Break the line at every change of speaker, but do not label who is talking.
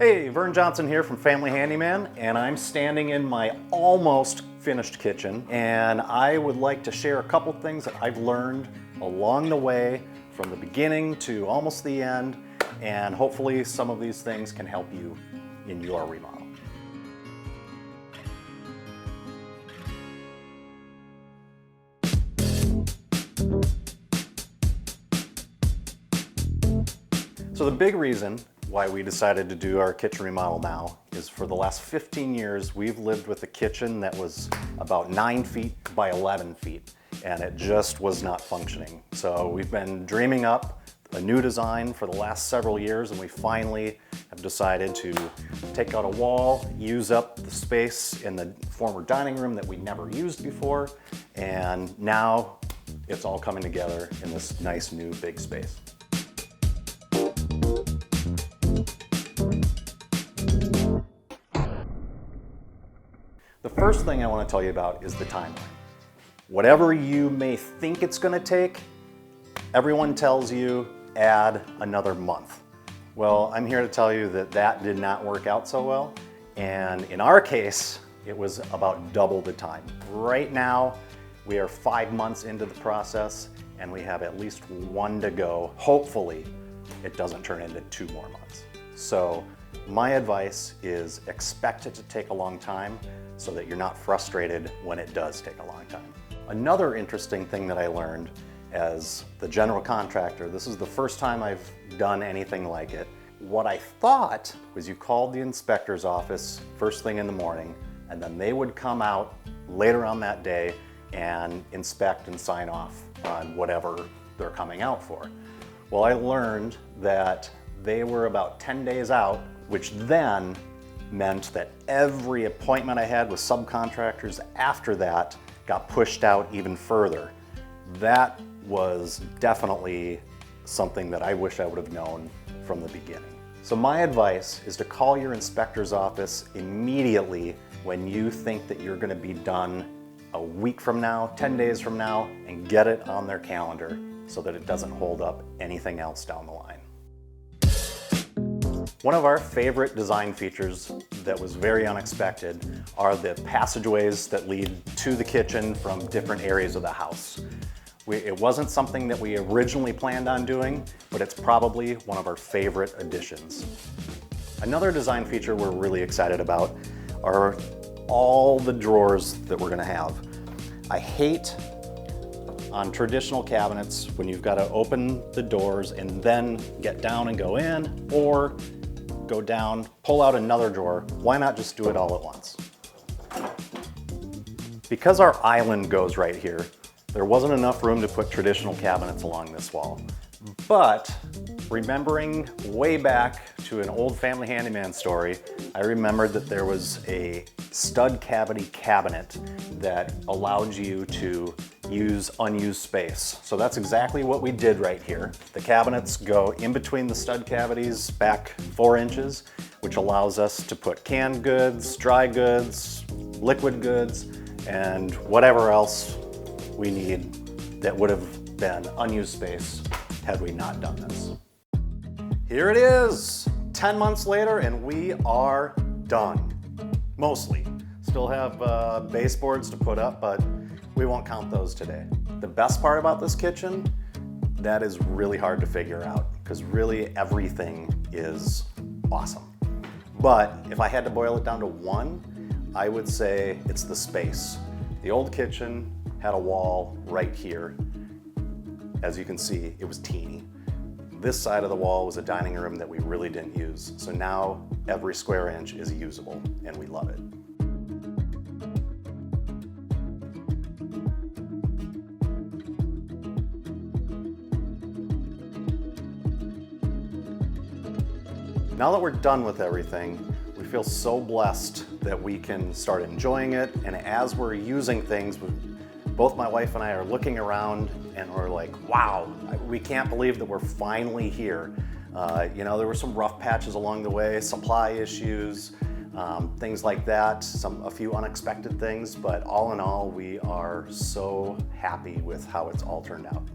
Hey, Vern Johnson here from Family Handyman, and I'm standing in my almost finished kitchen, and I would like to share a couple things that I've learned along the way from the beginning to almost the end, and hopefully some of these things can help you in your remodel. So the big reason why we decided to do our kitchen remodel now is for the last 15 years we've lived with a kitchen that was about 9 feet by 11 feet and it just was not functioning. So we've been dreaming up a new design for the last several years, and we finally have decided to take out a wall, use up the space in the former dining room that we never used before, and now it's all coming together in this nice new big space. The first thing I want to tell you about is the timeline. Whatever you may think it's going to take, everyone tells you add another month. Well, I'm here to tell you that that did not work out so well, and in our case, it was about double the time. Right now, we are 5 months into the process, and we have at least 1 to go. Hopefully, it doesn't turn into 2 more months. So my advice is expect it to take a long time so that you're not frustrated when it does take a long time. Another interesting thing that I learned as the general contractor, this is the first time I've done anything like it. What I thought was you called the inspector's office first thing in the morning, and then they would come out later on that day and inspect and sign off on whatever they're coming out for. Well, I learned that they were about 10 days out, which then meant that every appointment I had with subcontractors after that got pushed out even further. That was definitely something that I wish I would have known from the beginning. So my advice is to call your inspector's office immediately when you think that you're going to be done a week from now, 10 days from now, and get it on their calendar so that it doesn't hold up anything else down the line. One of our favorite design features that was very unexpected are the passageways that lead to the kitchen from different areas of the house. It wasn't something that we originally planned on doing, but it's probably one of our favorite additions. Another design feature we're really excited about are all the drawers that we're gonna have. I hate on traditional cabinets when you've got to open the doors and then get down and go in, or go down, pull out another drawer. Why not just do it all at once? Because our island goes right here, there wasn't enough room to put traditional cabinets along this wall. But remembering way back to an old Family Handyman story, I remembered that there was a stud cavity cabinet that allowed you to use unused space. So that's exactly what we did right here. The cabinets go in between the stud cavities back 4 inches, which allows us to put canned goods, dry goods, liquid goods, and whatever else we need that would have been unused space had we not done this. Here it is, 10 months later, and we are done. Mostly. Still have baseboards to put up, but we won't count those today. The best part about this kitchen, that is really hard to figure out, because really everything is awesome. But if I had to boil it down to one, I would say it's the space. The old kitchen had a wall right here. As you can see, it was teeny. This side of the wall was a dining room that we really didn't use. So now every square inch is usable, and we love it. Now that we're done with everything, we feel so blessed that we can start enjoying it, and as we're using things, both my wife and I are looking around and we're like, wow, we can't believe that we're finally here. You know, there were some rough patches along the way, supply issues, things like that, a few unexpected things, but all in all, we are so happy with how it's all turned out.